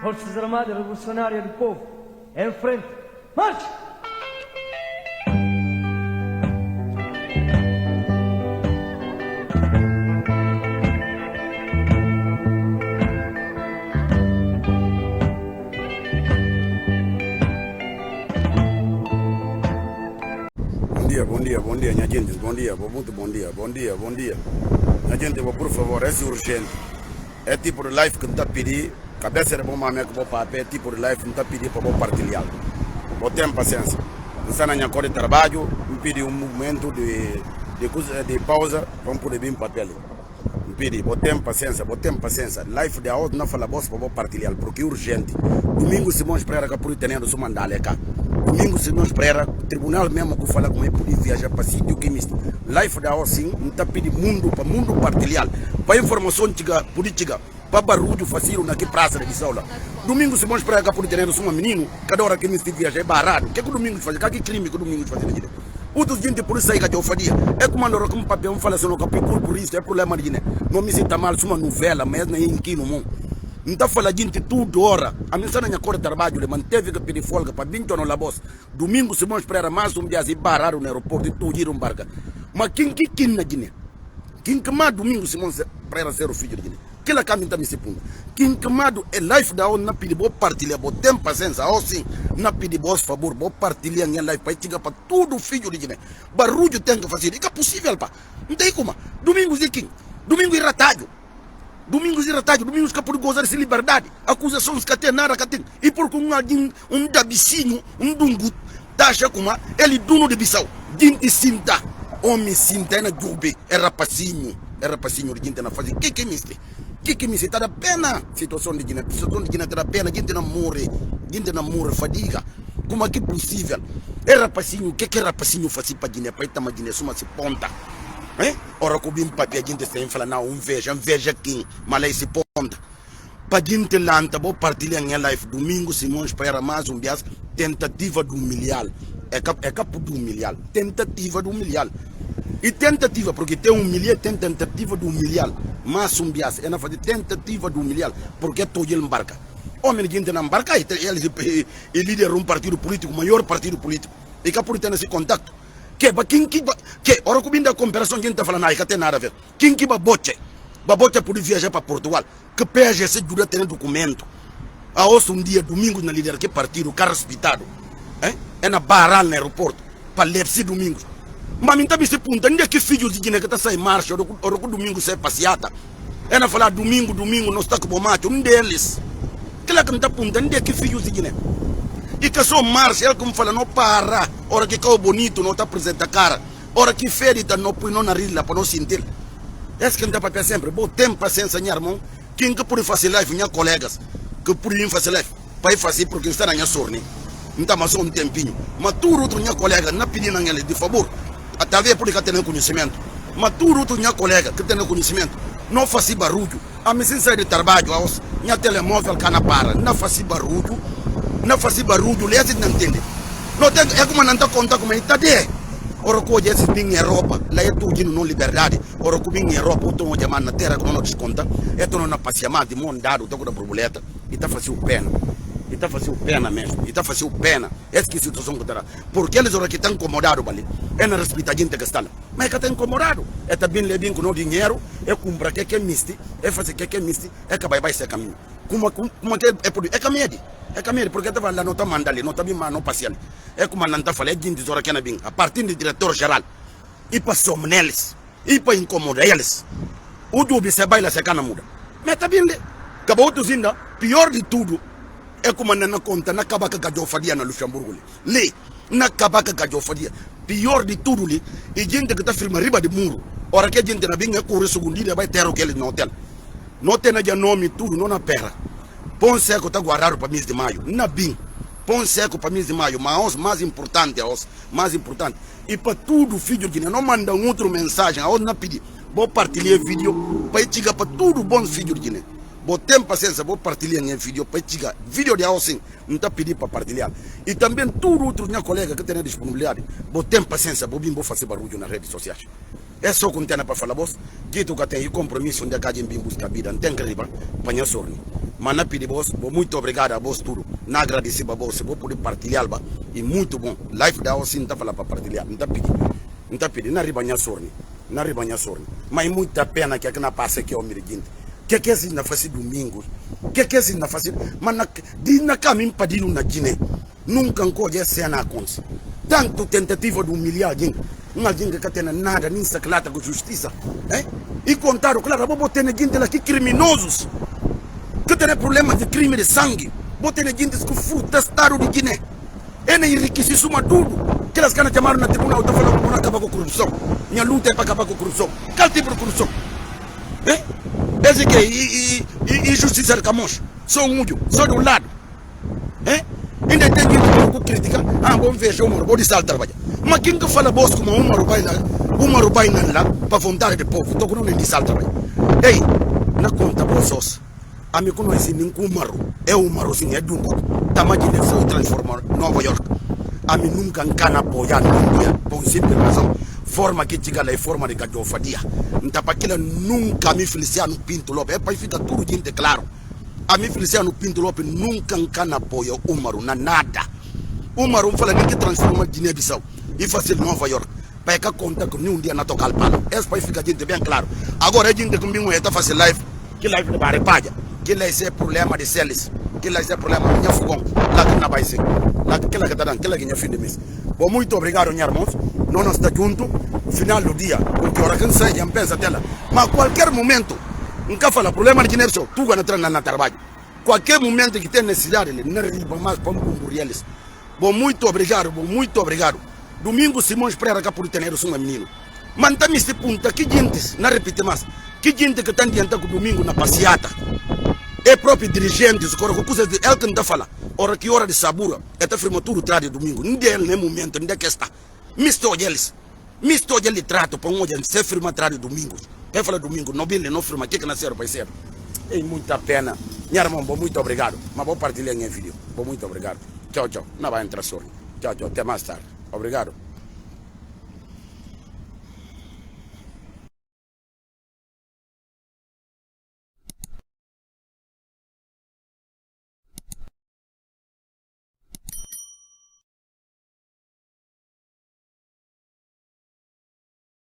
Forças Armadas Revolucionárias do Povo, em frente, marche! Bom dia, minha gente, bom dia, muito bom dia. Minha gente, por favor, é urgente. É tipo de live que não está pedindo, cabeça de bom mamé que vou papel, é tipo de live que não está pedindo para vou partilhar. Vou ter paciência. Não está na minha cor de trabalho, me pedi um momento de pausa, vamos poder vir papel. Me pedi, vou ter paciência. Live de hoje não fala bosta para vou partilhar, porque é urgente. Domingo se vão esperar que por tendo sua mandala cá. Domingo se não espera, o tribunal mesmo que fala como é poder viajar para sítio que misto. Life da assim, não está pedindo mundo partilhar, para informação política, para barulho fácil naquela praça de Saula. Domingo se não espera que por ter uma menino, cada hora que misto viajar é barrado. O que o domingo faz? Que crime que o domingo faz? Outros gente por isso aí que eu faria. É como andou com papel, fala assim, que por isso é problema de não me sinta mal, uma novela, mas nem em que no mundo. Não está falando gente tudo hora. A mensagem na cor de trabalho, ele manteve que pedir folga para 20 anos na bolsa. Domingo se vão esperar mais dia e bararam no aeroporto e tudo ir barca. Mas quem na Guiné? Quem que mais domingo se vão esperar ser o filho de Guiné? Que lá caminha também se punga. Quem que mais é life da onde não pede boa partilha, boa tempo paciência, ou sim, não pede boa favor, boa partilha minha life para chegar para todo filho de Guiné. Barulho tem que fazer, é possível, pá. Não tem como. Domingo de quem? Domingo irratado. Domingos irritados, domingos que por gozar de liberdade, acusações que tem nada que tem. E porque um dabicinho, um dungu, taxa como ele dono de Bissau, gente sinta, homem sinta, na jube, é rapacinho de gente na fase. Que me está da pena, situação de Guiné está da pena, gente não morre, fadiga. Como é que é possível? É rapacinho, que é rapacinho faz para Guiné, para ir Guiné, suma se ponta. Ora que bem papel a gente está falando, não, veja quem, mas aí se ponta. Para a gente lanta, vou partilhar minha live domingo, Simões para mais um dia, tentativa de humilhar. É capo de humilhar, tentativa de humilhar. E tentativa, porque tem humilhar, tem tentativa de humilhar. Mas um dia, é na fazer tentativa de humilhar, porque é todo ele embarca. Homem que não embarca, ele lidera um partido político, o maior partido político. E que por ter esse contato. Que ora que da comparação a gente está falando aí que tem nada a ver. Quem que babote pode viajar para Portugal, que PG se jura ter documento. A osso um dia domingo na líder que partido, carro hospitado, é na Baral no aeroporto, para ler-se domingo. Mas me também se punta, onde é que filhos de Guiné que está saindo marcha, ora que domingo sai passeata. É na falar domingo, não está com o macho, um deles. Que lá que não está punta, onde é que filhos de Guiné? E que só marcha, ele como fala, não para. Hora que caiu bonito, não está apresenta a cara. Hora que ferita, não põe na rilha para não sentir. Esse que não está para sempre. Bom, tem paciência, minha irmão. Quem que pode fazer live, minha colegas, que podem fazer live, para ir fazer porque está na minha sorte. Não está mais só um tempinho. Mas tu, outro minha colega, não pedindo a ele, de favor, talvez por que tenha conhecimento. Mas tu, outro minha colega, que tenha conhecimento, não faz barulho. A minha sai de trabalho, minha telemóvel cá na para, não faz barulho. Não faz barulho, a gente não entende. Não tem, é como não está contando como está de. Ora que hoje esse bem em Europa, lá é tudo não liberdade. Ora que bem em Europa, eu estou chamando na terra que não desconta. Eu estou na passeamada de mondado, estou com a borboleta. E está fazendo pena. E está fazendo pena mesmo. E está fazendo pena. Essa que é a situação que está. Porque eles ora que estão incomodados, ali. É na respeito a gente que está lá. Mas é que está incomodado. É também bem com o dinheiro. É comprar que é misti. É fazer que é misti. É que vai ser caminho. Como é caminho. É caminho, porque estava lá, não está mandando, não está bem, não passeando. É como não está falando, é gente hora que não vem. A partir do diretor-geral, e para somar neles, e para incomodar eles. O dúvida se baila, se cana muda. Mas está bem, acabou outros ainda, pior de tudo, é como não conta, não acaba com a gajofadia na Luxemburgo. Lê, não acaba com a gajofadia. Pior de tudo, e gente que está firmando riba de muro. Ora que a gente não vem, é correr segundo dia, vai ter aquele no hotel. Não tem nome, tudo, não na perra. Põe seco está guardado para mês de maio. Não bem. Põe seco para mês de maio. Mas mais importante, mais importante. E para tudo, filho de não manda outra mensagem. A não pedir. Vou partilhar vídeo para chegar para tudo bom filho de Guiné. Vou ter paciência, vou partilhar minha vídeo para chegar. Vídeo de assim, não está pedindo para partilhar. E também tudo outro minha colega que tem disponibilidade. Vou ter paciência, vou fazer barulho nas redes sociais. É só que não tem para falar, boss. Dito que tem compromisso onde a gente vem buscar vida, não tem que riba, panha sorni. Mas na pedi, boss, muito obrigado a boss tudo. Na agradecer a boss, vou poder partilhar, e muito bom. Life da você não está falando para partilhar, não está pedindo. Não está pedindo, na riba minha sorni. Na riba minha sorni. Mas muita pena que não passa aqui ao miriguinte. Que é assim na face domingo? Que é assim na face? Mas na caminho para dir na Guiné. Nunca encolhe essa cena acontecer. Tanto tentativa de humilhar alguém. Uma gente que tem nada, nem saclata com justiça. E contaram, claro, vou botar gente aqui criminosos. Que tem problema de crime de sangue. Botar gente com fruta, estado de Guiné. É nem enriquecer suma tudo. Que elas caras chamaram na tribunal, estão falando para acabar com a corrupção. Minha luta é para acabar com a corrupção. Qual tipo de corrupção? Esse que e justiça de Camões. Só um único, só de um lado. Ainda tem gente que critica. Vamos ver, vou dizer trabalho. Mas quem que fala boss como uma rubai lá, para vontade do povo, tô com não dizer trabalho. Ei, na conta bolsos, a me conhece nem com Umaru. É Umaru sim, é Dumbo. Tamanho de foi transformar Nova York. A mim nunca encana apoiar no dia, por simples razão. Forma que chega lá é forma de gadofadia. Então, para aquilo nunca me Feliciano Pinto Lopes. É para ficar tudo gente claro. A mim Feliciano Pinto Lopes nunca encana apoiar Umaru na nada. Umaru fala que transforma Guiné-Bissau e faz Nova York. Para que conta com nenhum dia na tocar palo. É para ficar gente bem claro. Agora a gente com mim está fazendo live. Que live de barrepadia. Que lá é problema de celes. Que lá é problema de fogão. Lá que não vai ser. Lá que lá que está dando. Que lá que é fim de mês. Bom, muito obrigado, minha irmãos. Nós estamos juntos. Final do dia. Porque a hora que sai, já pensa dela. Mas qualquer momento, nunca fala problema de dinheiro, tu vai entrar na trabalho. Qualquer momento que tem necessidade, ele não riba mais para um eles. Bom, muito obrigado, bom, muito obrigado. Domingo, Simões Pereira, cá por ter um menino. Mantame esse ponto. Que gente, não repite mais. Que gente que está adiantando com domingo na passeata. É próprio dirigentes, coisas de ele que não está falando. Hora que hora de sabura, é tá firma tudo traz de domingo. Não é ele, nem momento, não é que está. Misto eles. Misto ele trato para um olhar, se firma traz de domingo. Quem fala domingo, não bem, não firma, que nasceram para ser. É muita pena. Minha irmã, bom, muito obrigado. Mas vou partilhar em vídeo. Bom, muito obrigado. Tchau, tchau. Não vai entrar só. Tchau, tchau. Até mais tarde. Obrigado.